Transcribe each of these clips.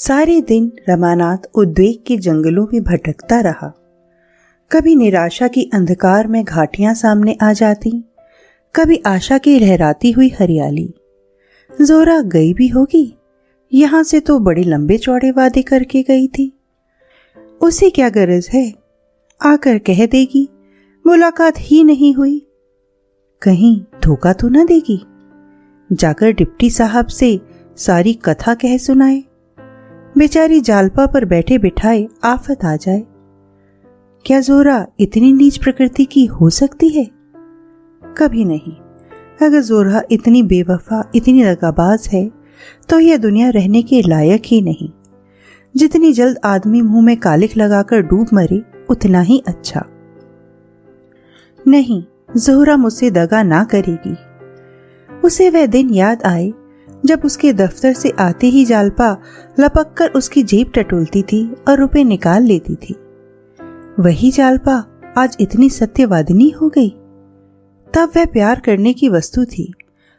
सारे दिन रमानाथ उद्वेग के जंगलों में भटकता रहा। कभी निराशा की अंधकार में घाटियां सामने आ जाती, कभी आशा की लहराती हुई हरियाली। जोरा गई भी होगी, यहां से तो बड़े लंबे चौड़े वादे करके गई थी। उसे क्या गरज है, आकर कह देगी मुलाकात ही नहीं हुई। कहीं धोखा तो न देगी, जाकर डिप्टी साहब से सारी कथा कह सुनाए। बेचारी जालपा पर बैठे बिठाए आफत आ जाए। क्या जोरा इतनी नीच प्रकृति की हो सकती है? कभी नहीं। अगर जोरा इतनी बेवफा, इतनी दगाबाज है तो यह दुनिया रहने के लायक ही नहीं। जितनी जल्द आदमी मुंह में कालिख लगाकर डूब मरे उतना ही अच्छा। नहीं, जोहरा मुझसे दगा ना करेगी। उसे वह दिन याद आए जब उसके दफ्तर से आते ही जालपा लपक कर उसकी जेब टटोलती थी और रुपए निकाल लेती थी। वही जालपा आज इतनी सत्यवादिनी हो गई। तब वह प्यार करने की वस्तु थी,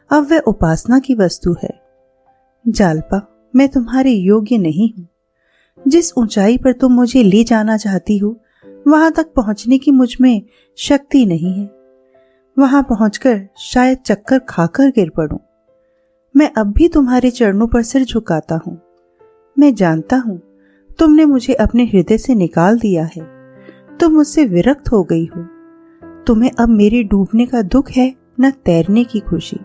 अब वह उपासना की वस्तु है। जालपा, मैं तुम्हारे योग्य नहीं हूं। जिस ऊंचाई पर तुम मुझे ले जाना चाहती हो वहां तक पहुंचने की मुझ में शक्ति नहीं है। वहां पहुंचकर शायद चक्कर खाकर गिर पड़ूं। मैं अब भी तुम्हारे चरणों पर सिर झुकाता हूं। मैं जानता हूं तुमने मुझे अपने हृदय से निकाल दिया है। तुम मुझसे विरक्त हो गई हो। तुम्हें अब मेरे डूबने का दुख है, न तैरने की खुशी।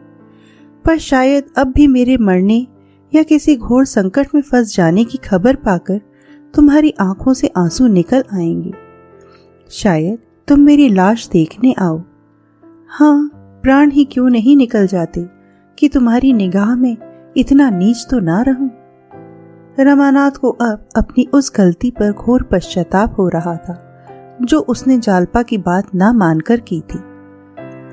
पर शायद अब भी मेरे मरने या किसी घोर संकट में फंस जाने की खबर पाकर तुम्हारी आंखों से आंसू निकल आएंगे। शायद तुम मेरी लाश देखने आओ। हाँ, प्राण ही क्यों नहीं निकल जाते कि तुम्हारी निगाह में इतना नीच तो ना रहूं। रमानाथ को अब अपनी उस गलती पर घोर पश्चाताप हो रहा था जो उसने जालपा की बात ना मानकर की थी।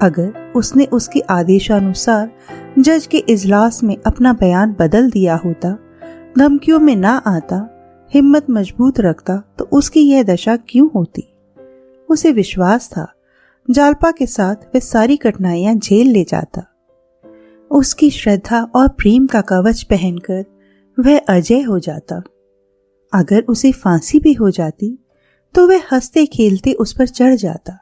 अगर उसने उसके आदेशानुसार जज के इजलास में अपना बयान बदल दिया होता, धमकियों में ना आता, हिम्मत मजबूत रखता, तो उसकी यह दशा क्यों होती? उसे विश्वास था जालपा के साथ वह सारी कठिनाइयां झेल ले जाता। उसकी श्रद्धा और प्रेम का कवच पहनकर वह अजय हो जाता। अगर उसे फांसी भी हो जाती तो वह हंसते खेलते उस पर चढ़ जाता।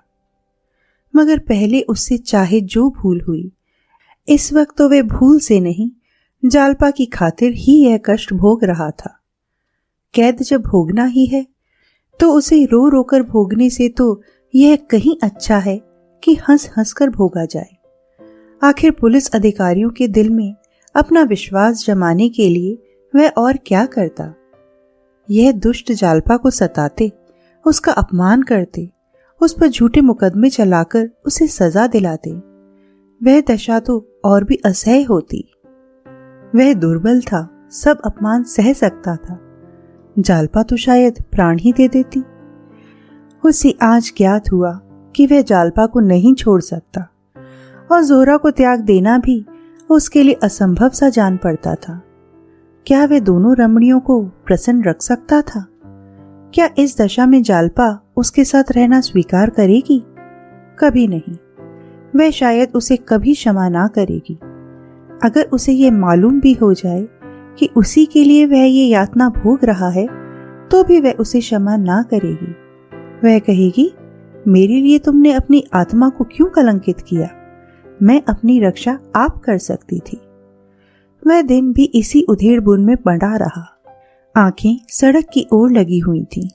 मगर पहले उससे चाहे जो भूल हुई, इस वक्त तो वह भूल से नहीं, जालपा की खातिर ही यह कष्ट भोग रहा था। कैद जब भोगना ही है तो उसे रो रो कर भोगने से तो यह कहीं अच्छा है कि हंस हंस कर भोगा जाए। आखिर पुलिस अधिकारियों के दिल में अपना विश्वास जमाने के लिए वह और क्या करता? यह दुष्ट जालपा को सताते, उसका अपमान करते, उस पर झूठे मुकदमे चलाकर उसे सजा दिलाते। वह दशा तो और भी असह्य होती। वह दुर्बल था, सब अपमान सह सकता था। जालपा तो शायद प्राण ही दे देती। उसे आज ज्ञात हुआ कि वह जालपा को नहीं छोड़ सकता और जोहरा को त्याग देना भी उसके लिए असंभव सा जान पड़ता था। क्या वह दोनों रमणियों को प्रसन्न रख सकता था? क्या इस दशा में जालपा उसके साथ रहना स्वीकार करेगी? कभी नहीं। वह शायद उसे कभी क्षमा ना करेगी। अगर उसे यह मालूम भी हो जाए कि उसी के लिए वह ये यातना भोग रहा है तो भी वह उसे क्षमा ना करेगी। वह कहेगी, मेरे लिए तुमने अपनी आत्मा को क्यों कलंकित किया? मैं अपनी रक्षा आप कर सकती थी। वह दिन भी इसी उधेड़-बुन में पड़ा रहा। आंखें सड़क की ओर लगी हुई थीं।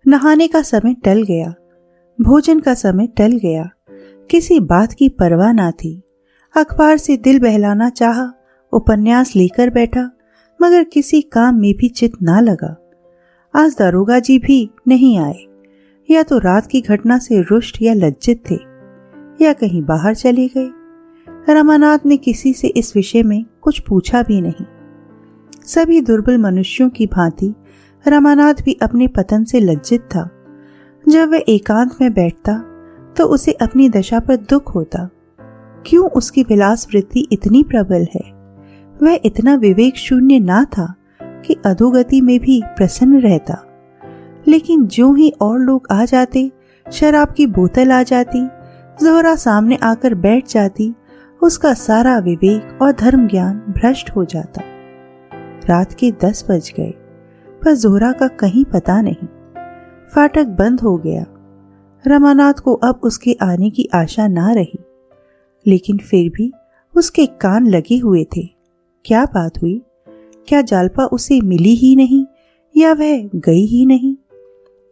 नहाने का समय टल गया, भोजन का समय टल गया, किसी बात की परवाह ना थी। अखबार से दिल बहलाना चाहा, उपन्यास लेकर बैठा, मगर किसी काम में भी चित ना लगा। आज दारोगा जी भी नहीं आए। या तो रात की घटना से रुष्ट या लज्जित थे, या कहीं बाहर चले गए। रमानाथ ने किसी से इस विषय में कुछ पूछा भी नहीं। सभी दुर्बल मनुष्यों की भांति रमानाथ भी अपने पतन से लज्जित था। जब वह एकांत में बैठता तो उसे अपनी दशा पर दुख होता। क्यों उसकी विलास वृत्ति इतनी प्रबल है? वह इतना विवेक शून्य ना था कि अधोगति में भी प्रसन्न रहता। लेकिन ज्यों ही और लोग आ जाते, शराब की बोतल आ जाती, जोहरा सामने आकर बैठ जाती, उसका सारा विवेक और धर्म ज्ञान भ्रष्ट हो जाता। रात के 10 बज गए। पर जोहरा का कहीं पता नहीं। फाटक बंद हो गया। रमानाथ को अब उसके आने की आशा ना रही, लेकिन फिर भी उसके कान लगे हुए थे। क्या बात हुई? क्या जालपा उसे मिली ही नहीं या वह गई ही नहीं?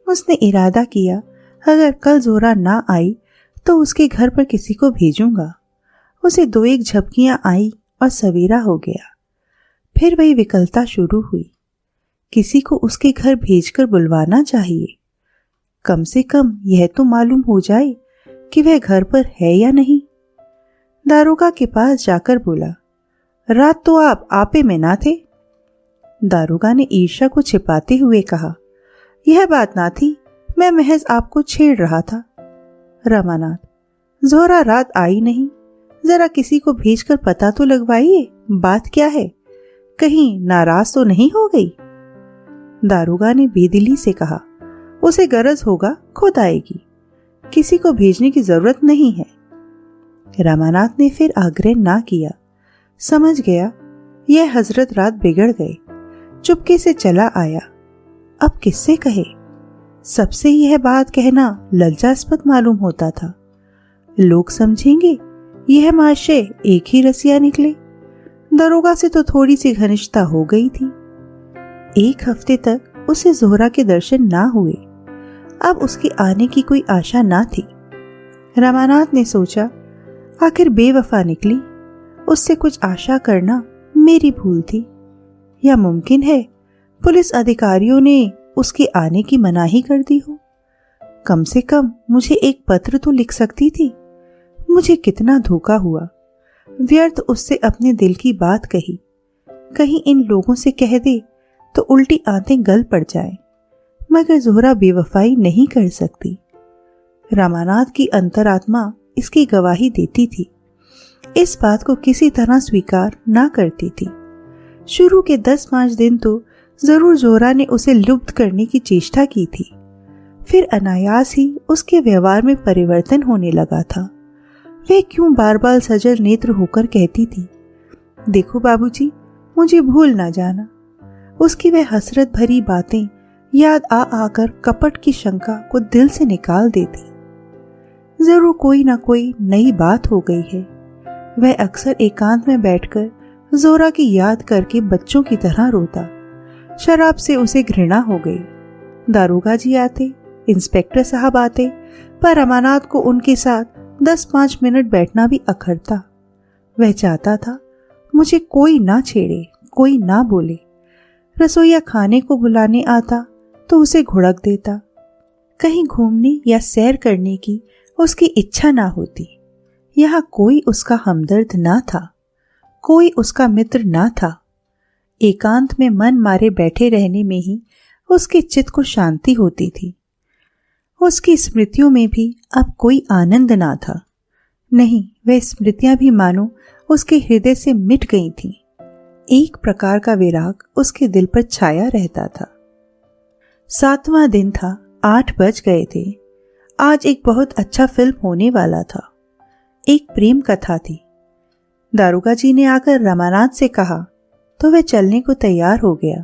उसने इरादा किया, अगर कल जोहरा ना आई तो उसके घर पर किसी को भेजूंगा। उसे 2-1 झपकियां आई और सवेरा हो गया। फिर वही विकलता शुरू हुई। किसी को उसके घर भेजकर बुलवाना चाहिए। कम से कम यह तो मालूम हो जाए कि वह घर पर है या नहीं। दारोगा के पास जाकर बोला, रात तो आप आपे में ना थे। दारोगा ने ईर्ष्या को छिपाते हुए कहा, यह बात ना थी, मैं महज आपको छेड़ रहा था। रमानाथ, जोहरा रात आई नहीं, जरा किसी को भेजकर पता तो लगवाइए, बात क्या है? कहीं नाराज तो नहीं हो गई? दारोगा ने बेदिली से कहा, उसे गरज होगा खुद आएगी, किसी को भेजने की जरूरत नहीं है। रमानाथ ने फिर आग्रह ना किया। समझ गया यह हजरत रात बिगड़ गए। चुपके से चला आया। अब किससे कहे? सबसे यह बात कहना लज्जास्पद मालूम होता था। लोग समझेंगे यह माशे एक ही रसिया निकले। दरोगा से तो थोड़ी सी घनिष्ठता हो गई थी। 1 हफ्ते तक उसे जोहरा के दर्शन ना हुए। अब उसके आने की कोई आशा ना थी। रमानाथ ने सोचा, आखिर बेवफा निकली, उससे कुछ आशा करना मेरी भूल थी। या मुमकिन है पुलिस अधिकारियों ने उसके आने की मनाही कर दी हो। कम से कम मुझे एक पत्र तो लिख सकती थी। मुझे कितना धोखा हुआ। व्यर्थ उससे अपने दिल की बात कही। कहीं इन लोगों से कह दे तो उल्टी आंतें गल पड़ जाए। मगर जोहरा बेवफाई नहीं कर सकती। रमानाथ की अंतरात्मा इसकी गवाही देती थी। इस बात को किसी तरह स्वीकार ना करती थी। शुरू के 10-5 दिन तो जरूर जोहरा ने उसे लुब्ध करने की चेष्टा की थी। फिर अनायास ही उसके व्यवहार में परिवर्तन होने लगा था। वह क्यों बार बार सजल नेत्र होकर कहती थी, देखो बाबूजी, मुझे भूल ना जाना। उसकी वह हसरत भरी बातें याद आ आकर कपट की शंका को दिल से निकाल देती। जरूर कोई ना कोई नई बात हो गई है। वह अक्सर एकांत में बैठकर जोहरा की याद करके बच्चों की तरह रोता। शराब से उसे घृणा हो गई। दारोगा जी आते, इंस्पेक्टर साहब आते, पर रमानाथ को उनके साथ 10-5 मिनट बैठना भी अखरता। वह चाहता था मुझे कोई ना छेड़े, कोई ना बोले। रसोईया खाने को बुलाने आता तो उसे घुड़क देता। कहीं घूमने या सैर करने की उसकी इच्छा ना होती। यहाँ कोई उसका हमदर्द ना था, कोई उसका मित्र ना था। एकांत में मन मारे बैठे रहने में ही उसके चित्त को शांति होती थी। उसकी स्मृतियों में भी अब कोई आनंद ना था। नहीं, वह स्मृतियां भी मानो उसके हृदय से मिट गई थीं। एक प्रकार का विराग उसके दिल पर छाया रहता था। 7वां दिन था, 8 बज गए थे। आज एक बहुत अच्छा फिल्म होने वाला था। एक प्रेम कथा थी। दारोगा जी ने आकर रमानाथ से कहा तो वह चलने को तैयार हो गया।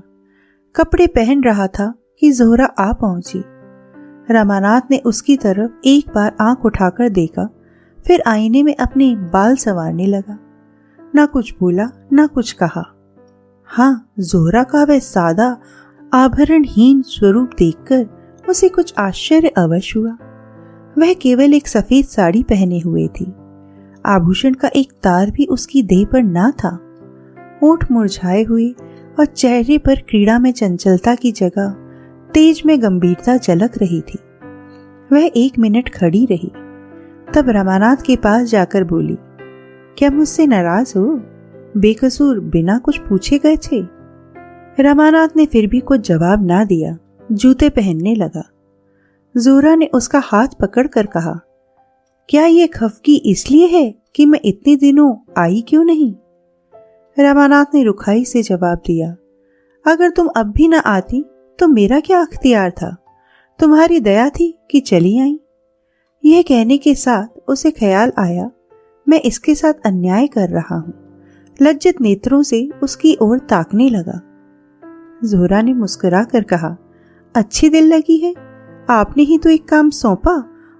कपड़े पहन रहा था कि जोहरा आ पहुंची। रमानाथ ने उसकी तरफ एक बार आंख उठाकर देखा, फिर आईने में अपने बाल संवारने लगा। ना कुछ बोला, ना कुछ कहा। हाँ, जोहरा का वह सादा आभरणहीन स्वरूप देखकर उसे कुछ आश्चर्य अवश्य हुआ। वह केवल एक सफेद साड़ी पहने हुए थी। आभूषण का एक तार भी उसकी देह पर ना था। होंठ मुरझाए हुए और चेहरे पर क्रीड़ा में चंचलता की जगह तेज में गंभीरता झलक रही थी। वह 1 मिनट खड़ी रही, तब रमानाथ के पास जाकर बोली, क्या मुझसे नाराज हो? बेकसूर बिना कुछ पूछे गए थे। रमानाथ ने फिर भी कुछ जवाब ना दिया, जूते पहनने लगा। जोहरा ने उसका हाथ पकड़कर कहा, क्या ये खफकी इसलिए है कि मैं इतने दिनों आई क्यों नहीं? रमानाथ ने रुखाई से जवाब दिया, अगर तुम अब भी न आती तो मेरा क्या अख्तियार था? तुम्हारी दया थी कि चली आई। यह कहने के साथ उसे ख्याल आया, मैं इसके साथ अन्याय कर रहा हूं। लज्जित नेत्रों से उसकी ओर ताकने लगा। ज़ोहरा ने मुस्कुरा कर कहा, अच्छी दिल लगी है। आपने ही तो एक काम सौंपा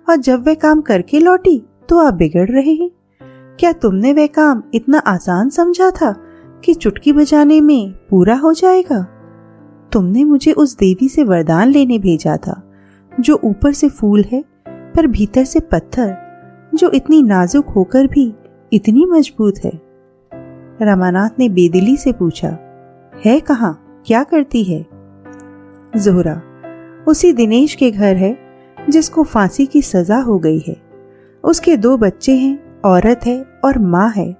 और जब वह काम करके लौटी तो आप बिगड़ रहे हैं। क्या तुमने वह काम इतना आसान समझा था कि चुटकी बजाने में पूरा हो जाएगा? तुमने मुझे उस देवी से वरदान लेने भेजा था जो ऊपर से फूल है पर भीतर से पत्थर, जो इतनी नाजुक होकर भी इतनी मजबूत है। रमानाथ ने बेदिली से पूछा, है कहाँ, क्या करती है? ज़ोहरा, उसी दिनेश के घर है जिसको फांसी की सजा हो गई है। उसके 2 बच्चे हैं, औरत है और माँ है।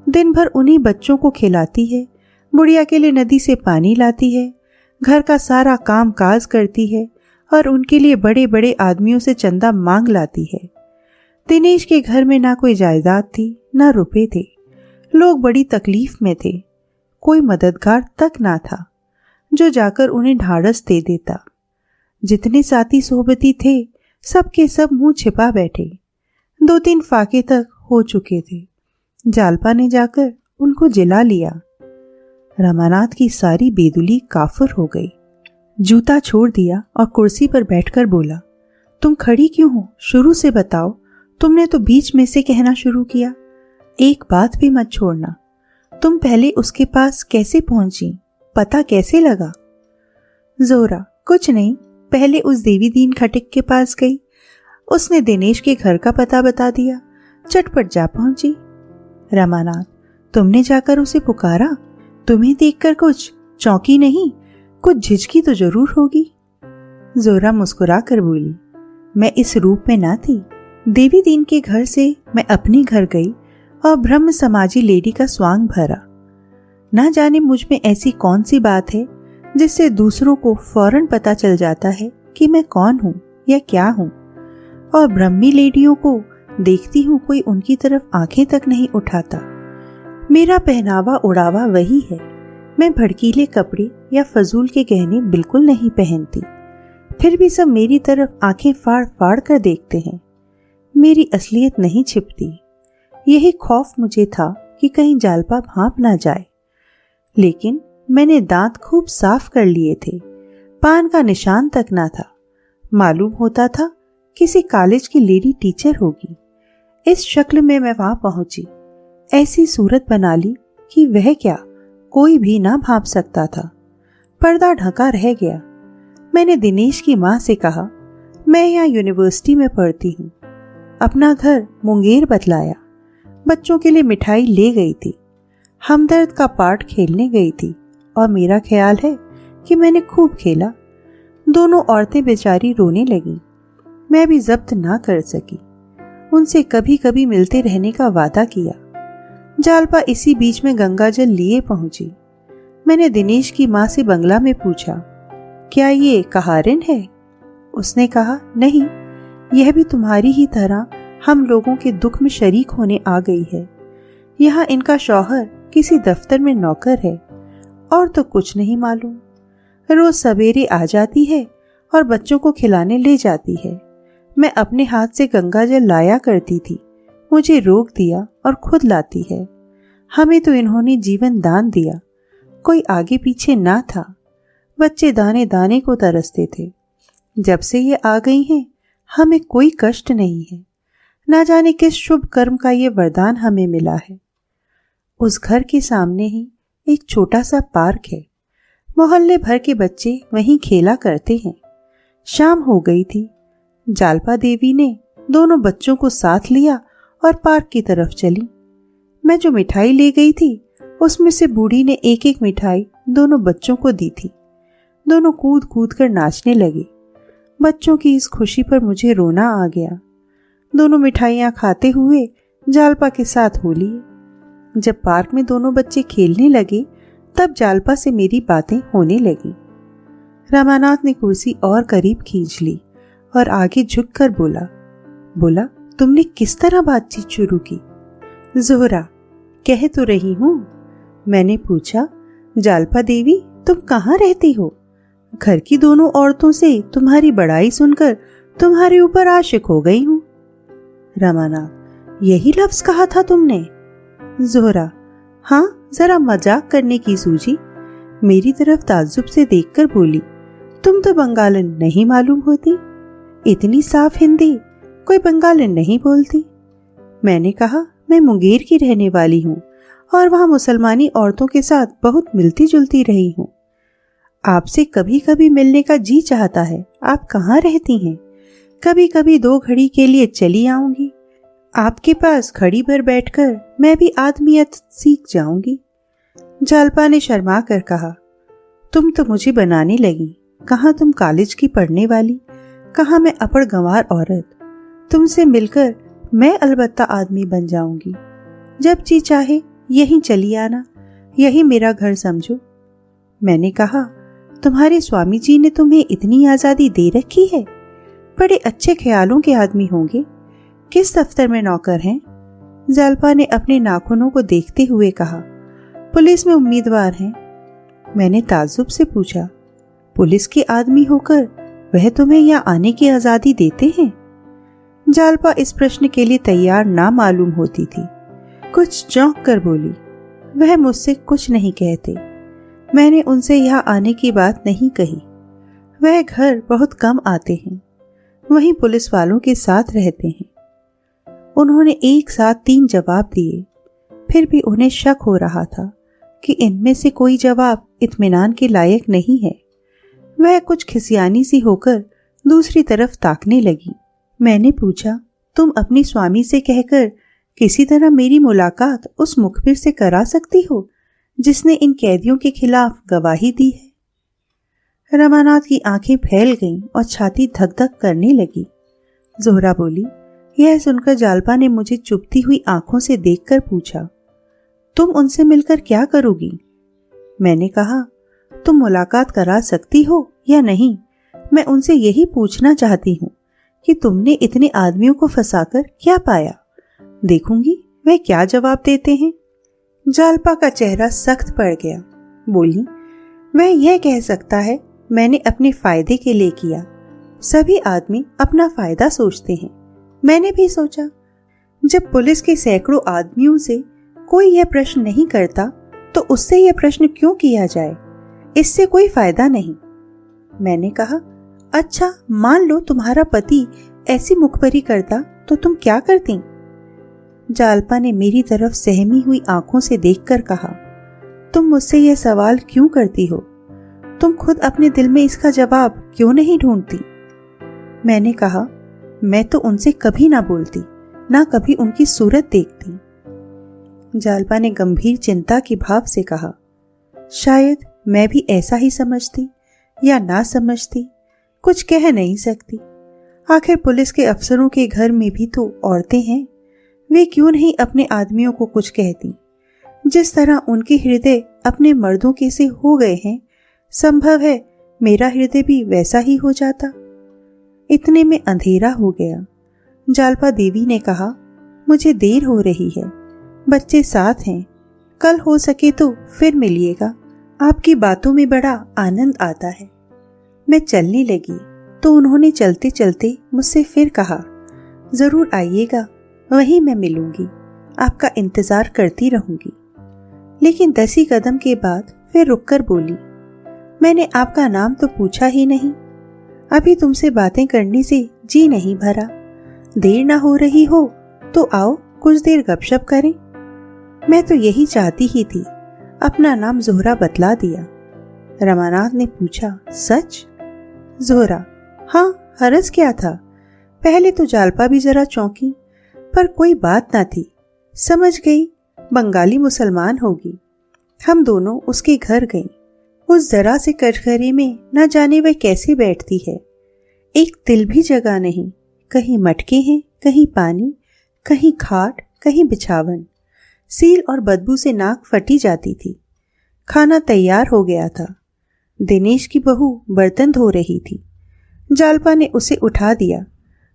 दिन भर उन्हीं बच्चों को खिलाती है, बुढ़िया के लिए नदी से पानी लाती है, घर का सारा काम काज करती है और उनके लिए बड़े बड़े आदमियों से चंदा मांग लाती है। दिनेश के घर में ना कोई जायदाद थी, ना रुपए थे। लोग बड़ी तकलीफ में थे। कोई मददगार तक ना था जो जाकर उन्हें ढाढ़स दे देता। जितने साथी सोहबती थे सब के सब मुंह छिपा बैठे। 2-3 फाके तक हो चुके थे। जालपा ने जाकर उनको जिला लिया। रमानाथ की सारी बेदुली काफुर हो गई। जूता छोड़ दिया और कुर्सी पर बैठकर बोला, तुम खड़ी क्यों हो? शुरू से बताओ। तुमने तो बीच में से कहना शुरू किया। एक बात भी मत छोड़ना। तुम पहले उसके पास कैसे पहुंची? पता कैसे लगा? ज़ोहरा, कुछ नहीं, पहले उस देवी दीन खटिक के पास गई। उसने दिनेश के घर का पता बता दिया। चटपट जा पहुंची। रमानाथ, तुमने जाकर उसे पुकारा? तुम्हें देखकर कुछ चौंकी नहीं, कुछ झिझकी तो जरूर होगी। ज़ोहरा मुस्कुरा कर बोली, मैं इस रूप में ना थी। देवी दीन के घर से मैं अपने घर गई और ब्रह्म समाजी लेडी का स्वांग भरा। ना जाने मुझ में ऐसी कौन सी बात है जिससे दूसरों को फौरन पता चल जाता है कि मैं कौन हूँ या क्या हूँ। और ब्रह्मी लेडियों को देखती हूँ कोई उनकी तरफ आंखें तक नहीं उठाता। मेरा पहनावा उड़ावा वही है। मैं भड़कीले कपड़े या फजूल के गहने बिल्कुल नहीं पहनती। फिर भी सब मेरी तरफ आंखें फाड़ फाड़ कर देखते हैं। मेरी असलियत नहीं छिपती। यही खौफ मुझे था कि कहीं जालपा भांप ना जाए। लेकिन मैंने दांत खूब साफ कर लिए थे। पान का निशान तक ना था। मालूम होता था किसी कॉलेज की लेडी टीचर होगी। इस शक्ल में मैं वहां पहुंची। ऐसी सूरत बना ली कि वह क्या कोई भी ना भांप सकता था। पर्दा ढका रह गया। मैंने दिनेश की माँ से कहा, मैं यहाँ यूनिवर्सिटी में पढ़ती हूँ। अपना घर मुंगेर बतलाया। बच्चों के लिए मिठाई ले गई थी। हमदर्द का पार्ट खेलने गई थी और मेरा ख्याल है कि मैंने खूब खेला। दोनों औरतें बेचारी रोने लगीं। मैं भी जब्त ना कर सकी। उनसे कभी कभी मिलते रहने का वादा किया। जालपा इसी बीच में गंगाजल लिए पहुंची। मैंने दिनेश की माँ से बंगला में पूछा, क्या ये कहारिन है? उसने कहा, नहीं, यह भी तुम्हारी ही तरह हम लोगों के दुख में शरीक होने आ गई है। यहाँ इनका शौहर किसी दफ्तर में नौकर है और तो कुछ नहीं मालूम। रोज सवेरे आ जाती है और बच्चों को खिलाने ले जाती है। मैं अपने हाथ से गंगाजल लाया करती थी। मुझे रोक दिया और खुद लाती है। हमें तो इन्होंने जीवन दान दिया। कोई आगे पीछे ना था। बच्चे दाने दाने को तरसते थे। जब से ये आ गई हैं, हमें कोई कष्ट नहीं है। ना जाने किस शुभ कर्म का ये वरदान हमें मिला है। उस घर के सामने ही एक छोटा सा पार्क है। मोहल्ले भर के बच्चे वहीं खेला करते हैं। शाम हो गई थी। जालपा देवी ने दोनों बच्चों को साथ लिया और पार्क की तरफ चली। मैं जो मिठाई ले गई थी उसमें से बूढ़ी ने एक एक मिठाई दोनों बच्चों को दी थी। दोनों कूद कूद कर नाचने लगे। बच्चों की इस खुशी पर मुझे रोना आ गया। दोनों मिठाइयाँ खाते हुए जालपा के साथ हो लिए। जब पार्क में दोनों बच्चे खेलने लगे तब जालपा से मेरी बातें होने लगी। रमानाथ ने कुर्सी और करीब खींच ली और आगे झुककर बोला, तुमने किस तरह बातचीत शुरू की? ज़ोहरा, कह तो रही हूँ। मैंने पूछा, जालपा देवी तुम कहाँ रहती हो? घर की दोनों औरतों से तुम्हारी बड़ाई सुनकर तुम्हारे ऊपर आशिक हो गई हूँ। रमानाथ, यही लफ्ज कहा था तुमने? ज़ोहरा, हाँ, जरा मजाक करने की सूझी। मेरी तरफ ताज्जुब से देखकर बोली, तुम तो बंगालन नहीं मालूम होती, इतनी साफ हिंदी कोई बंगालन नहीं बोलती। मैंने कहा, मैं मुंगेर की रहने वाली हूँ और वहाँ मुसलमानी औरतों के साथ बहुत मिलती जुलती रही हूँ। आपसे कभी कभी मिलने का जी चाहता है। आप कहाँ रहती हैं? कभी कभी 2 घड़ी के लिए चली आऊंगी। आपके पास घड़ी भर बैठकर मैं भी आदमियत सीख जाऊंगी। जालपा ने शर्मा कर कहा, तुम तो मुझे बनाने लगी। कहाँ तुम कॉलेज की पढ़ने वाली, कहाँ मैं अपड़ गंवार औरत। तुमसे मिलकर मैं अलबत्ता आदमी बन जाऊंगी। जब जी चाहे यहीं चली आना, यही मेरा घर समझो। मैंने कहा, तुम्हारे स्वामी जी ने तुम्हें इतनी आजादी दे रखी है? बड़े अच्छे ख्यालों के आदमी होंगे। किस दफ्तर में नौकर हैं? जालपा ने अपने नाखूनों को देखते हुए कहा, पुलिस में उम्मीदवार हैं। मैंने ताज्जुब से पूछा, पुलिस के आदमी होकर वह तुम्हें यहाँ आने की आजादी देते हैं? जालपा इस प्रश्न के लिए तैयार ना मालूम होती थी। कुछ चौंक कर बोली, वह मुझसे कुछ नहीं कहते। मैंने उनसे यहाँ आने की बात नहीं कही। वह घर बहुत कम आते हैं, वहीं पुलिस वालों के साथ रहते हैं। उन्होंने एक साथ 3 जवाब दिए। फिर भी उन्हें शक हो रहा था कि इनमें से कोई जवाब इत्मीनान के लायक नहीं है। वह कुछ खिसियानी सी होकर दूसरी तरफ ताकने लगी। मैंने पूछा, तुम अपनी स्वामी से कहकर किसी तरह मेरी मुलाकात उस मुखबिर से करा सकती हो जिसने इन कैदियों के खिलाफ गवाही दी है? रमानाथ की आंखें फैल गईं और छाती धक धक करने लगी। जोहरा बोली। यह सुनकर जालपा ने मुझे चुभती हुई आंखों से देखकर पूछा, तुम उनसे मिलकर क्या करोगी? मैंने कहा, तुम मुलाकात करा सकती हो या नहीं? मैं उनसे यही पूछना चाहती हूँ कि तुमने इतने आदमियों को फंसाकर क्या पाया। देखूंगी वह क्या जवाब देते हैं। जालपा का चेहरा सख्त पड़ गया। बोली, वह यह कह सकता है मैंने अपने फायदे के लिए किया। सभी आदमी अपना फायदा सोचते हैं। मैंने भी सोचा, जब पुलिस के सैकड़ों आदमियों से कोई यह प्रश्न नहीं करता तो उससे यह प्रश्न क्यों किया जाए? इससे कोई फायदा नहीं। मैंने कहा, अच्छा मान लो तुम्हारा पति ऐसी मुखबरी करता तो तुम क्या करती? जालपा ने मेरी तरफ सहमी हुई आंखों से देखकर कहा, तुम मुझसे यह सवाल क्यों करती हो? तुम खुद अपने दिल में इसका जवाब क्यों नहीं ढूंढती? मैंने कहा, मैं तो उनसे कभी ना बोलती, ना कभी उनकी सूरत देखती। जालपा ने गंभीर चिंता के भाव से कहा, शायद मैं भी ऐसा ही समझती या ना समझती, कुछ कह नहीं सकती। आखिर पुलिस के अफसरों के घर में भी तो औरतें हैं। वे क्यों नहीं अपने आदमियों को कुछ कहती? जिस तरह उनके हृदय अपने मर्दों के से हो गए हैं, संभव है मेरा हृदय भी वैसा ही हो जाता। इतने में अंधेरा हो गया। जालपा देवी ने कहा, मुझे देर हो रही है, बच्चे साथ हैं, कल हो सके तो फिर मिलिएगा। आपकी बातों में बड़ा आनंद आता है। मैं चलने लगी तो उन्होंने चलते चलते मुझसे फिर कहा, जरूर आइएगा, वहीं मैं मिलूंगी, आपका इंतजार करती रहूंगी। लेकिन 10 ही कदम के बाद फिर रुककर बोली, मैंने आपका नाम तो पूछा ही नहीं। अभी तुमसे बातें करने से जी नहीं भरा। देर ना हो रही हो तो आओ कुछ देर गपशप करें। मैं तो यही चाहती ही थी। अपना नाम जोहरा बतला दिया। रमानाथ ने पूछा, सच? जोहरा, हाँ, हरज क्या था? पहले तो जालपा भी जरा चौंकी, पर कोई बात ना थी। समझ गई बंगाली मुसलमान होगी। हम दोनों उसके घर गए। उस जरा से कटघरे में न जाने वह कैसे बैठती है। एक तिल भी जगह नहीं। कहीं मटके हैं, कहीं पानी, कहीं खाट, कहीं बिछावन। सील और बदबू से नाक फटी जाती थी। खाना तैयार हो गया था। दिनेश की बहू बर्तन धो रही थी। जालपा ने उसे उठा दिया।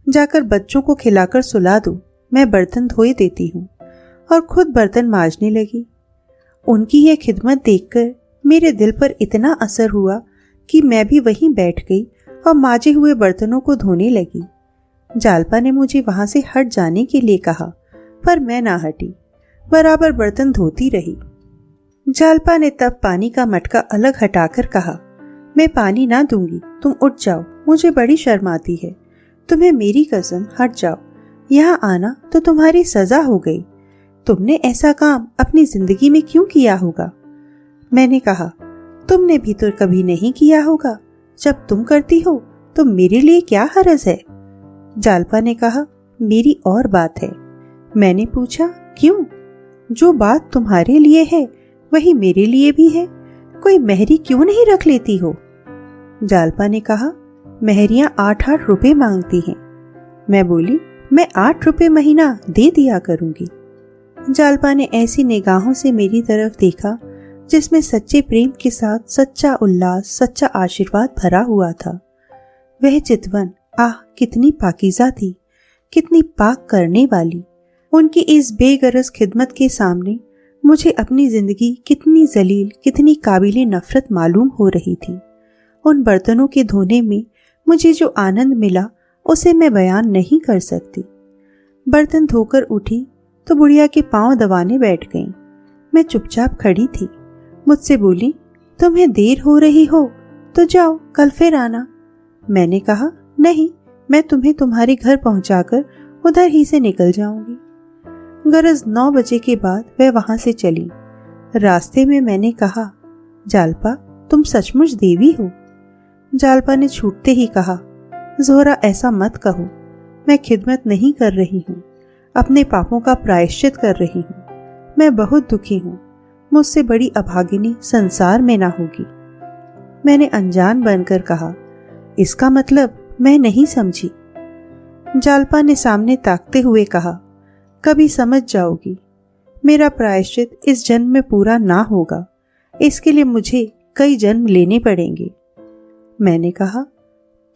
जाकर बच्चों को खिलाकर सुला दो, मैं बर्तन धोए देती हूँ, और खुद बर्तन मांजने लगी। उनकी यह खिदमत देखकर मेरे दिल पर इतना असर हुआ कि मैं भी वहीं बैठ गई और माजे हुए बर्तनों को धोने लगी। जालपा ने मुझे वहां से हट जाने के लिए कहा, पर मैं ना हटी, बराबर बर्तन धोती रही। जालपा ने तब पानी का मटका अलग हटाकर कहा, मैं पानी ना दूंगी, तुम उठ जाओ, मुझे बड़ी शर्म आती है। तुम्हें मेरी कसम, हट जाओ, यहाँ आना तो तुम्हारी सजा हो गई। तुमने ऐसा काम अपनी जिंदगी में क्यों किया होगा? मैंने कहा, तुमने भी तो कभी नहीं किया होगा। जब तुम करती हो तो मेरे लिए क्या हर्ज है? जालपा ने कहा, मेरी और बात है। मैंने पूछा, क्यों? जो बात तुम्हारे लिए है वही मेरे लिए भी है। कोई मेहरी क्यों नहीं रख लेती हो? जालपा ने कहा, मेहरियां 8-8 रुपए मांगती हैं। मैं बोली, मैं 8 रुपए महीना दे दिया करूंगी। जालपा ने ऐसी निगाहों से मेरी तरफ देखा जिसमें सच्चे प्रेम के साथ सच्चा उल्लास, सच्चा आशीर्वाद भरा हुआ था। वह चितवन, आह कितनी पाकीज़ा थी, कितनी पाक करने वाली। उनकी इस बेगरज खिदमत के सामने मुझे अपनी जिंदगी कितनी जलील, कितनी काबिले नफरत मालूम हो रही थी। उन बर्तनों के धोने में मुझे जो आनंद मिला उसे मैं बयान नहीं कर सकती। बर्तन धोकर उठी तो बुढ़िया के पांव दबाने बैठ गईं। मैं चुपचाप खड़ी थी। मुझसे बोली, तुम्हें देर हो रही हो तो जाओ, कल फिर आना। मैंने कहा, नहीं, मैं तुम्हें तुम्हारे घर पहुंचाकर उधर ही से निकल जाऊंगी। गरज 9 बजे के बाद वह वहां से चली। रास्ते में मैंने कहा, जालपा तुम सचमुच देवी हो? जालपा ने छूटते ही कहा, ज़ोहरा ऐसा मत कहो, मैं खिदमत नहीं कर रही हूँ, अपने पापों का प्रायश्चित कर रही हूँ। मैं बहुत दुखी हूँ, मुझसे बड़ी अभागिनी संसार में ना होगी। मैंने अनजान बनकर कहा, इसका मतलब मैं नहीं समझी। जालपा ने सामने ताकते हुए कहा, कभी समझ जाओगी। मेरा प्रायश्चित इस जन्म में पूरा ना होगा, इसके लिए मुझे कई जन्म लेने पड़ेंगे। मैंने कहा,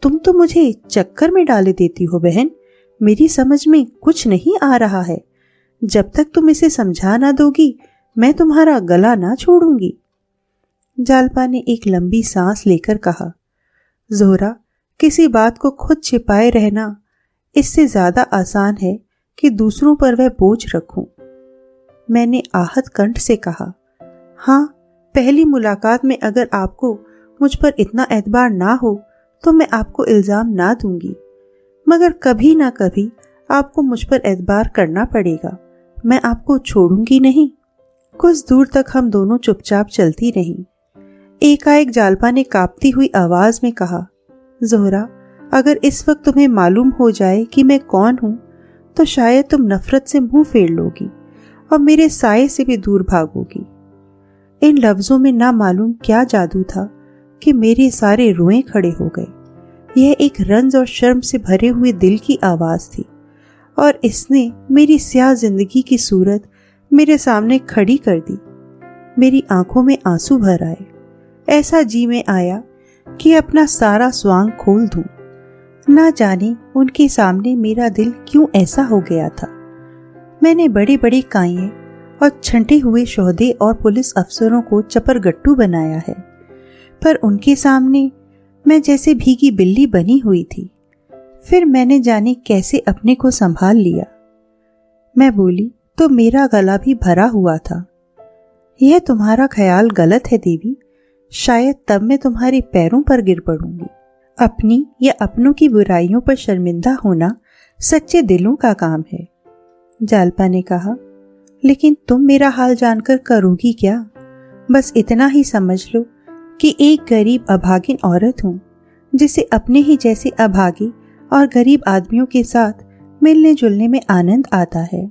तुम तो मुझे चक्कर में डाले देती हो बहन, मेरी समझ में कुछ नहीं आ रहा है। जब तक तुम इसे समझा ना दोगी मैं तुम्हारा गला ना छोड़ूंगी। जालपा ने एक लंबी सांस लेकर कहा, ज़ोहरा किसी बात को खुद छिपाए रहना इससे ज्यादा आसान है कि दूसरों पर वह बोझ रखूं। मैंने आहत कंठ से कहा, हाँ, पहली मुलाकात में अगर आपको मुझ पर इतना एतबार ना हो तो मैं आपको इल्जाम ना दूंगी, मगर कभी ना कभी आपको मुझ पर एतबार करना पड़ेगा। मैं आपको छोड़ूंगी नहीं। कुछ दूर तक हम दोनों चुपचाप चलती रहीं। एकाएक जालपा ने कांपती हुई आवाज में कहा, ज़ोहरा अगर इस वक्त तुम्हें मालूम हो जाए कि मैं कौन हूं तो शायद तुम नफरत से मुंह फेर लोगी और मेरे साये से भी दूर भागोगी। इन लफ्जों में ना मालूम क्या जादू था कि मेरे सारे रोए खड़े हो गए। यह एक रंज और शर्म से भरे हुए दिल की आवाज थी और इसने मेरी स्याह जिंदगी की सूरत मेरे सामने खड़ी कर दी। मेरी आंखों में आंसू भर आए। ऐसा जी में आया कि अपना सारा स्वांग खोल दूं। ना जाने उनके सामने मेरा दिल क्यों ऐसा हो गया था। मैंने बड़े बड़े कांये और छंटे हुए शोहदे और पुलिस अफसरों को चपरगट्टू बनाया है, पर उनके सामने मैं जैसे भीगी बिल्ली बनी हुई थी। फिर मैंने जाने कैसे अपने को संभाल लिया। मैं बोली तो मेरा गला भी भरा हुआ था। यह तुम्हारा ख्याल गलत है देवी, शायद तब मैं तुम्हारे पैरों पर गिर पड़ूंगी। अपनी या अपनों की बुराइयों पर शर्मिंदा होना सच्चे दिलों का काम है। जालपा ने कहा, लेकिन तुम मेरा हाल जानकर करोगी क्या? बस इतना ही समझ लो कि एक गरीब अभागिन औरत हूँ जिसे अपने ही जैसे अभागी और गरीब आदमियों के साथ मिलने जुलने में आनंद आता है।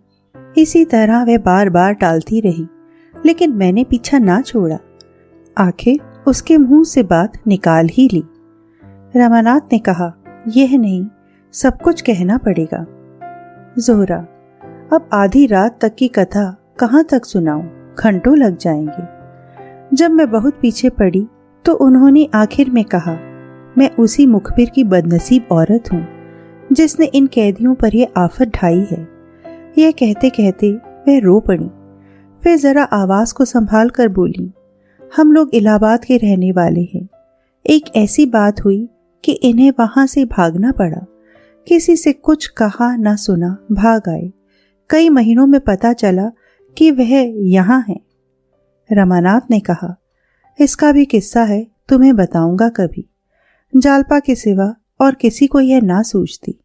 इसी तरह वह बार बार टालती रही, लेकिन मैंने पीछा ना छोड़ा। आखिर उसके मुंह से बात निकाल ही ली। रमानाथ ने कहा, यह नहीं, सब कुछ कहना पड़ेगा। ज़ोहरा, अब आधी रात तक की कथा कहाँ तक सुनाऊं, घंटों लग जाएंगे। जब मैं बहुत पीछे पड़ी तो उन्होंने आखिर में कहा, मैं उसी मुखबिर की बदनसीब औरत हूँ जिसने इन कैदियों पर यह आफत ढाई है। यह कहते कहते वह रो पड़ी। फिर जरा आवाज को संभाल कर बोली, हम लोग इलाहाबाद के रहने वाले हैं। एक ऐसी बात हुई कि इन्हें वहां से भागना पड़ा। किसी से कुछ कहा ना सुना, भाग आए। कई महीनों में पता चला कि वह यहाँ है। रमानाथ ने कहा, इसका भी किस्सा है, तुम्हें बताऊंगा कभी। जालपा के सिवा और किसी को यह ना सूझती।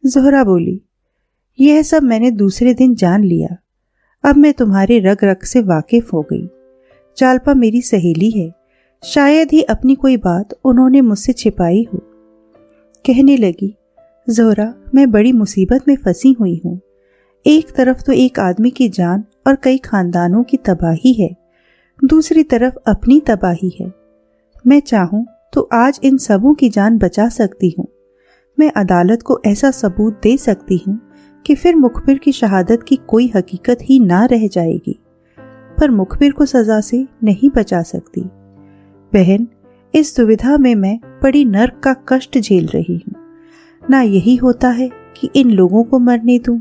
जोहरा बोली, यह सब मैंने दूसरे दिन जान लिया। अब मैं तुम्हारे रग रग से वाकिफ हो गई। जालपा मेरी सहेली है, शायद ही अपनी कोई बात उन्होंने मुझसे छिपाई हो। कहने लगी, जोहरा, मैं बड़ी मुसीबत में फंसी हुई हूँ। एक तरफ तो एक आदमी की जान और कई खानदानों की तबाही है, दूसरी तरफ अपनी तबाही है। मैं चाहूँ तो आज इन सबों की जान बचा सकती हूँ। मैं अदालत को ऐसा सबूत दे सकती हूँ कि फिर मुखबिर की शहादत की कोई हकीकत ही ना रह जाएगी, पर मुखबिर को सजा से नहीं बचा सकती। बहन, इस दुविधा में मैं बड़ी नर्क का कष्ट झेल रही हूँ। ना यही होता है कि इन लोगों को मरने दूं,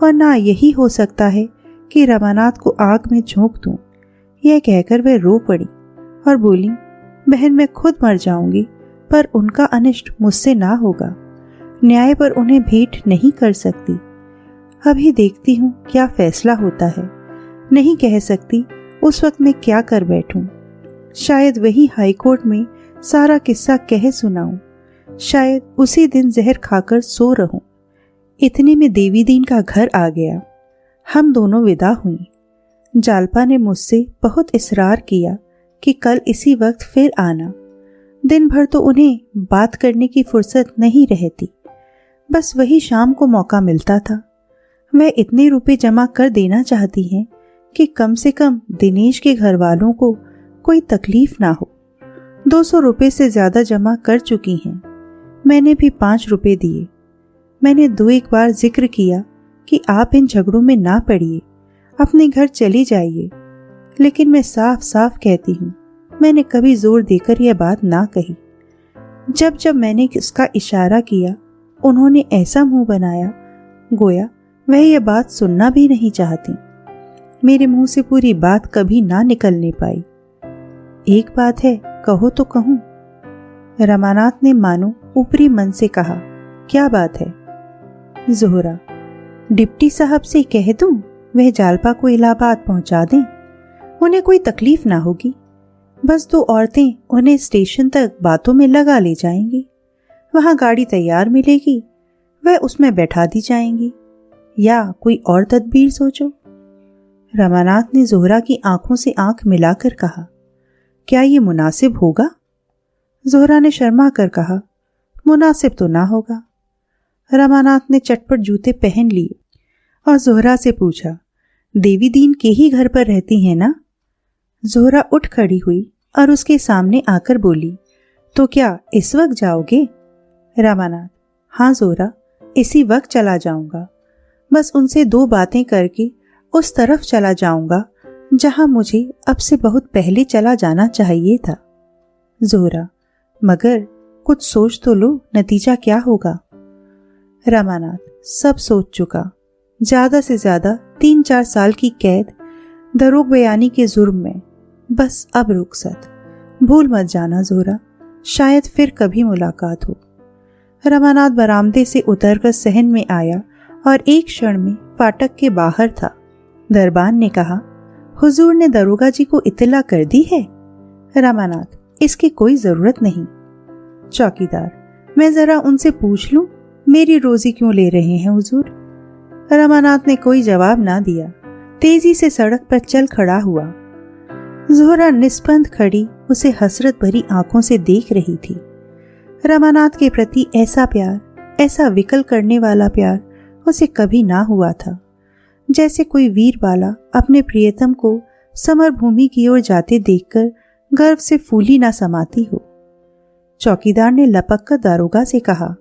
और ना यही हो सकता है कि रमानाथ को आग में झोंक दूं। यह कहकर वह रो पड़ी और बोली, बहन, मैं खुद मर जाऊंगी, पर उनका अनिष्ट मुझसे ना होगा। न्याय पर उन्हें भेंट नहीं कर सकती। अभी देखती हूँ क्या फैसला होता है। नहीं कह सकती उस वक्त मैं क्या कर बैठूं। शायद वही हाईकोर्ट में सारा किस्सा कह सुनाऊं। शायद उसी दिन जहर खाकर सो रहूं। इतने में देवी दीन का घर आ गया। हम दोनों विदा हुई। जालपा ने मुझसे बहुत इसरार किया कि कल इसी वक्त फिर आना। दिन भर तो उन्हें बात करने की फुर्सत नहीं रहती, बस वही शाम को मौका मिलता था। वह इतने रुपए जमा कर देना चाहती हैं कि कम से कम दिनेश के घर वालों को कोई तकलीफ ना हो। 200 रुपए से ज्यादा जमा कर चुकी हैं। मैंने भी 5 रुपए दिए। मैंने 2-1 बार जिक्र किया कि आप इन झगड़ों में ना पड़िए, अपने घर चली जाइए, लेकिन मैं साफ साफ कहती हूँ, मैंने कभी जोर देकर यह बात ना कही। जब जब मैंने इसका इशारा किया, उन्होंने ऐसा मुंह बनाया गोया वह यह बात सुनना भी नहीं चाहती। मेरे मुंह से पूरी बात कभी ना निकलने पाई। एक बात है, कहो तो कहूं। रमानाथ ने मानो ऊपरी मन से कहा, क्या बात है? जोहरा, डिप्टी साहब से कह दूं वह जालपा को इलाहाबाद पहुंचा दें, उन्हें कोई तकलीफ ना होगी। बस 2 औरतें उन्हें स्टेशन तक बातों में लगा ले जाएंगी। वहां गाड़ी तैयार मिलेगी, वह उसमें बैठा दी जाएंगी, या कोई और तदबीर सोचो। रमानाथ ने जोहरा की आंखों से आंख मिलाकर कहा, क्या ये मुनासिब होगा? जोहरा ने शर्मा कर कहा, मुनासिब तो ना होगा। रमानाथ ने चटपट जूते पहन लिए और जोहरा से पूछा, देवी दीन के ही घर पर रहती हैं ना? जोहरा उठ खड़ी हुई और उसके सामने आकर बोली, तो क्या इस वक्त जाओगे? रमानाथ, हाँ जोहरा, इसी वक्त चला जाऊंगा। बस उनसे 2 बातें करके उस तरफ चला जाऊंगा जहां मुझे अब से बहुत पहले चला जाना चाहिए था। जोहरा, मगर कुछ सोच तो लो, नतीजा क्या होगा? रमानाथ, सब सोच चुका। ज्यादा से ज्यादा 3-4 साल की कैद, दरोग बयानी के जुर्म में। बस अब रुखसत। भूल मत जाना जोहरा, शायद फिर कभी मुलाकात हो। रमानाथ बरामदे से उतरकर सहन में आया और एक क्षण में फाटक के बाहर था। दरबान ने कहा, हुजूर ने दरोगा जी को इत्तला कर दी है? रमानाथ, इसकी कोई जरूरत नहीं। चौकीदार, मैं जरा उनसे पूछ लूं, मेरी रोजी क्यों ले रहे हैं हुजूर? रमानाथ ने कोई जवाब ना दिया, तेजी से सड़क पर चल खड़ा हुआ। जोहरा निस्पंद खड़ी उसे हसरत भरी आंखों से देख रही थी। रमानाथ के प्रति ऐसा प्यार, ऐसा विकल करने वाला प्यार उसे कभी ना हुआ था। जैसे कोई वीर बाला अपने प्रियतम को समर भूमि की ओर जाते देखकर गर्व से फूली ना समाती हो। चौकीदार ने लपक कर दारोगा से कहा,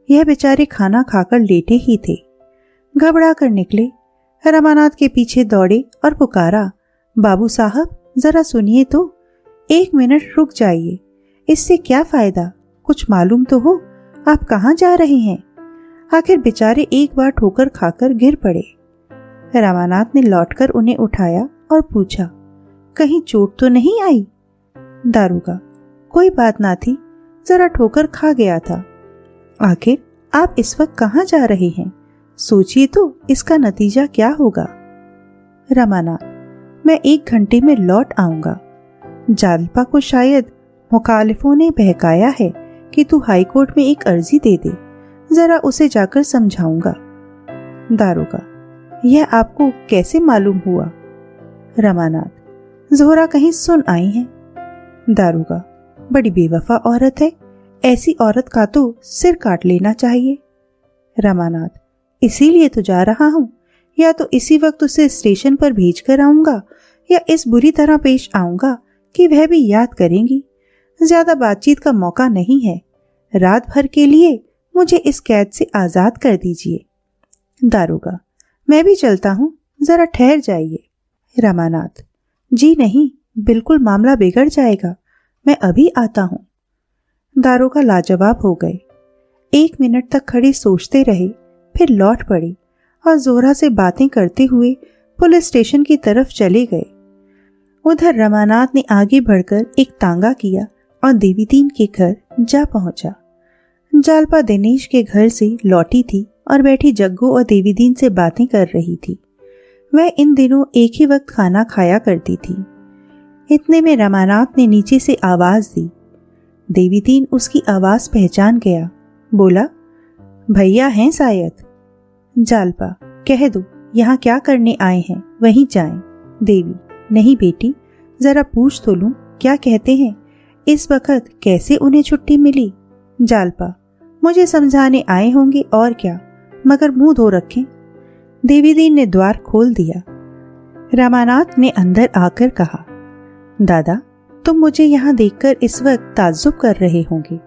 यह बेचारे खाना खाकर लेटे ही थे। घबरा कर निकले, रमानाथ के पीछे दौड़े और पुकारा, बाबू साहब जरा सुनिए तो, 1 मिनट रुक जाइए। इससे क्या फायदा? कुछ मालूम तो हो आप कहाँ जा रहे हैं? आखिर बेचारे एक बार ठोकर खाकर गिर पड़े। रमानाथ ने लौटकर उन्हें उठाया और पूछा, कहीं चोट तो नहीं आई? दारोगा, कोई बात ना थी, जरा ठोकर खा गया था। आखिर आप इस वक्त कहाँ जा रहे हैं? सोचिए तो इसका नतीजा क्या होगा? रमानाथ, मैं 1 घंटे में लौट आऊंगा। जालपा को शायद मुखालिफों ने बहकाया है कि तू हाई कोर्ट में एक अर्जी दे दे, जरा उसे जाकर समझाऊंगा। दारोगा, यह आपको कैसे मालूम हुआ? रमानाथ, ज़ोहरा कहीं सुन आई है। दारोगा, बड़ी बेवफा औरत है, ऐसी औरत का तो सिर काट लेना चाहिए। रमानाथ, इसीलिए तो जा रहा हूं, या तो इसी वक्त उसे स्टेशन पर भेज कर आऊंगा या इस बुरी तरह पेश आऊंगा कि वह भी याद करेंगी। ज्यादा बातचीत का मौका नहीं है, रात भर के लिए मुझे इस कैद से आजाद कर दीजिए। दारोगा, मैं भी चलता हूं, जरा ठहर जाइए। रमानाथ, जी नहीं, बिल्कुल मामला बिगड़ जाएगा, मैं अभी आता हूं। दारोगा लाजवाब हो गए। 1 मिनट तक खड़े सोचते रहे, फिर लौट पड़े और ज़ोहरा से बातें करते हुए पुलिस स्टेशन की तरफ चले गए। उधर रमानाथ ने आगे बढ़कर एक तांगा किया और देवीदीन के घर जा पहुंचा। जालपा दिनेश के घर से लौटी थी और बैठी जग्गू और देवीदीन से बातें कर रही थी। वह इन दिनों एक ही वक्त खाना खाया करती थी। इतने में रमानाथ ने नीचे से आवाज दी। देवीदीन उसकी आवाज पहचान गया, बोला, भैया हैं शायद। जालपा, कह दो यहाँ क्या करने आए हैं, वहीं जाएं। देवी, नहीं बेटी, जरा पूछ तो लूं क्या कहते हैं, इस वक्त कैसे उन्हें छुट्टी मिली। जालपा, मुझे समझाने आए होंगे और क्या, मगर मुंह धो रखें। देवीदीन ने द्वार खोल दिया। रमानाथ ने अंदर आकर कहा, दादा, तुम मुझे यहाँ देखकर इस वक्त ताज्जुब कर रहे होंगे।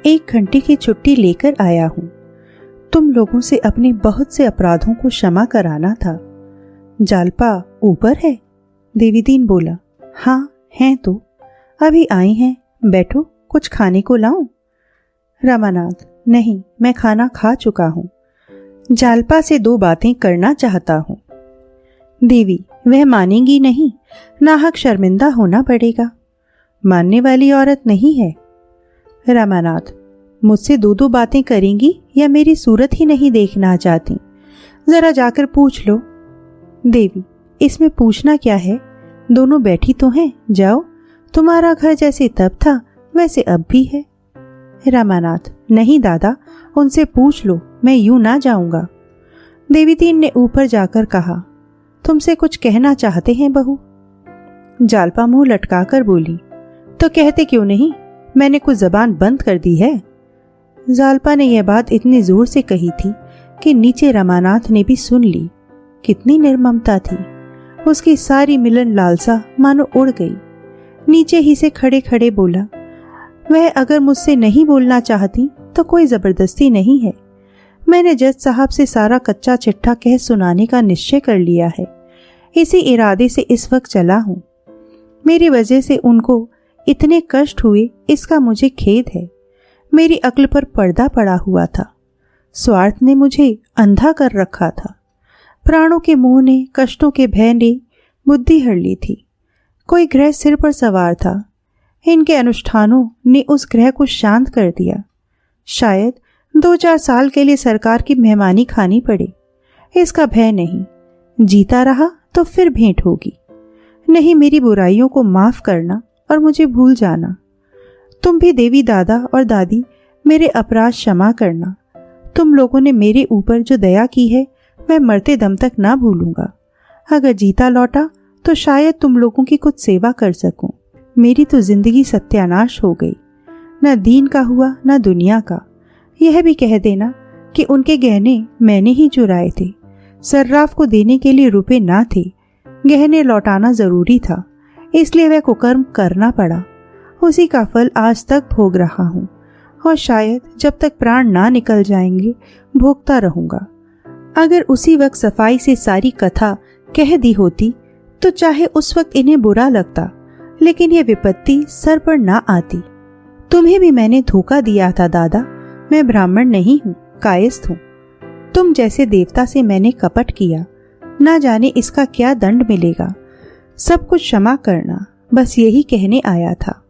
1 घंटे की छुट्टी लेकर आया हूँ। तुम लोगों से अपने बहुत से अपराधों को क्षमा कराना था। जालपा ऊपर है? देवीदीन बोला, हाँ हैं तो, अभी आई हैं, बैठो, कुछ खाने को लाऊं? रमानाथ, नहीं, मैं खाना खा चुका हूँ। जालपा से 2 बातें करना चाहता हूँ। देवी, वह मानेंगी नहीं, नाहक शर्मिंदा होना पड़ेगा। मानने वाली औरत नहीं है। रमानाथ, मुझसे 2 बातें करेंगी या मेरी सूरत ही नहीं देखना चाहती? जरा जाकर पूछ लो। देवी, इसमें पूछना क्या है, दोनों बैठी तो हैं, जाओ, तुम्हारा घर जैसे तब था वैसे अब भी है। रमानाथ, नहीं दादा, उनसे पूछ लो, मैं यूं ना जाऊंगा। देवीदीन ने ऊपर जाकर कहा, तुमसे कुछ कहना चाहते हैं बहू? जालपा मुंह लटकाकर बोली, तो कहते क्यों नहीं, मैंने कुछ जबान बंद कर दी है। जालपा ने यह बात इतनी जोर से कही थी कि नीचे रमानाथ ने भी सुन ली। कितनी निर्ममता थी, उसकी सारी मिलन लालसा मानो उड़ गई। नीचे ही से खड़े खड़े बोला, वह अगर मुझसे नहीं बोलना चाहती तो कोई जबरदस्ती नहीं है। मैंने जज साहब से सारा कच्चा चिट्ठा कह सुनाने का निश्चय कर लिया है, इसी इरादे से इस वक्त चला हूं। मेरी वजह से उनको इतने कष्ट हुए, इसका मुझे खेद है। मेरी अक्ल पर पर्दा पड़ा हुआ था, स्वार्थ ने मुझे अंधा कर रखा था। प्राणों के मोह ने, कष्टों के भय ने बुद्धि हर ली थी। कोई ग्रह सिर पर सवार था, इनके अनुष्ठानों ने उस ग्रह को शांत कर दिया। शायद 2-4 साल के लिए सरकार की मेहमानी खानी पड़े, इसका भय नहीं। जीता रहा तो फिर भेंट होगी। नहीं, मेरी बुराइयों को माफ करना और मुझे भूल जाना। तुम भी देवी दादा और दादी मेरे अपराध क्षमा करना। तुम लोगों ने मेरे ऊपर जो दया की है मैं मरते दम तक ना भूलूंगा। अगर जीता लौटा तो शायद तुम लोगों की कुछ सेवा कर सकूं। मेरी तो जिंदगी सत्यानाश हो गई, न दीन का हुआ न दुनिया का। यह भी कह देना कि उनके गहने मैंने ही चुराए थे। सर्राफ को देने के लिए रुपए ना थे, गहने लौटाना जरूरी था, इसलिए वह कुकर्म करना पड़ा। उसी का फल आज तक भोग रहा हूँ और शायद जब तक प्राण ना निकल जाएंगे भोगता रहूंगा। अगर उसी वक्त सफाई से सारी कथा कह दी होती तो चाहे उस वक्त इन्हें बुरा लगता, लेकिन यह विपत्ति सर पर ना आती। तुम्हें भी मैंने धोखा दिया था दादा, मैं ब्राह्मण नहीं हूँ, कायस्थ हूँ। तुम जैसे देवता से मैंने कपट किया, ना जाने इसका क्या दंड मिलेगा। सब कुछ क्षमा करना, बस यही कहने आया था।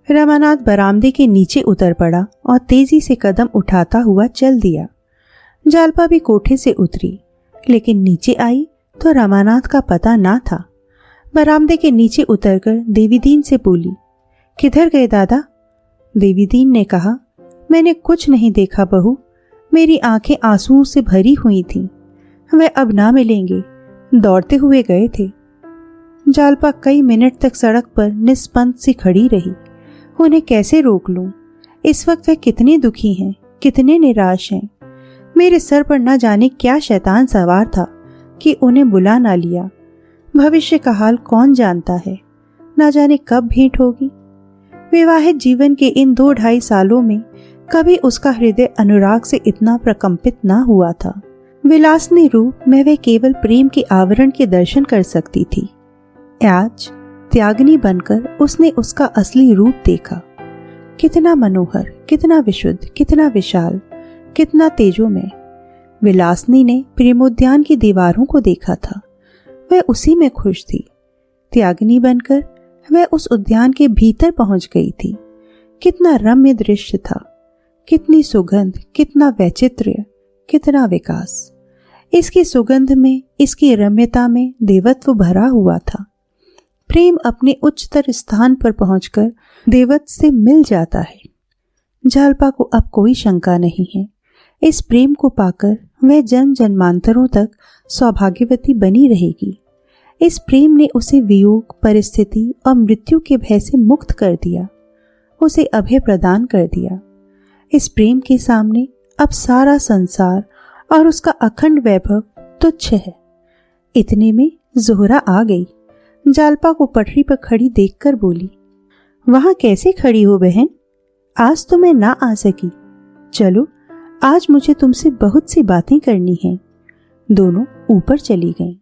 रमानाथ बरामदे के नीचे उतर पड़ा और तेजी से कदम उठाता हुआ चल दिया। जालपा भी कोठे से उतरी, लेकिन नीचे आई तो रमानाथ का पता ना था। बरामदे के नीचे उतरकर देवीदीन से बोली, किधर गए दादा? देवीदीन ने कहा, मैंने कुछ नहीं देखा बहू, मेरी आंखें आंसुओं से भरी हुई थीं। वह अब ना मिलेंगे, दौड़ते हुए गए थे। जालपा कई मिनट तक सड़क पर निस्पंद सी खड़ी रही। उन्हें कैसे रोक लूं? इस वक्त वह कितने दुखी हैं, कितने निराश हैं। मेरे सर पर न जाने क्या शैतान सवार था कि उन्हें बुला ना लिया। भविष्य का हाल कौन जानता है, ना जाने कब भेंट होगी। विवाहित जीवन के इन 2-2.5 सालों में कभी उसका हृदय अनुराग से इतना प्रकंपित ना हुआ था। विलासनी रूप में वह केवल प्रेम के आवरण के दर्शन कर सकती थी। आज त्यागनी बनकर उसने उसका असली रूप देखा। कितना मनोहर, कितना विशुद्ध, कितना विशाल, कितना तेजोमय। विलासनी ने प्रेमोद्यान की दीवारों को देखा था, वह उसी में खुश थी। त्यागनी बनकर वह उस उद्यान के भीतर पहुंच गई थी। कितना रम्य दृश्य था, कितनी सुगंध, कितना वैचित्र्य, कितना विकास। इसकी सुगंध में, इसकी रम्यता में देवत्व भरा हुआ था। प्रेम अपने उच्चतर स्थान पर पहुंचकर देवत्व से मिल जाता है। जालपा को अब कोई शंका नहीं है। इस प्रेम को पाकर वह जन्म जन्मांतरों तक सौभाग्यवती बनी रहेगी। इस प्रेम ने उसे वियोग, परिस्थिति और मृत्यु के भय से मुक्त कर दिया, उसे अभय प्रदान कर दिया। इस प्रेम के सामने अब सारा संसार और उसका अखंड वैभव तुच्छ है। इतने में जोहरा आ गई। जालपा को पटरी पर खड़ी देखकर बोली, वहां कैसे खड़ी हो बहन? आज तो मैं ना आ सकी। चलो, आज मुझे तुमसे बहुत सी बातें करनी हैं। दोनों ऊपर चली गईं।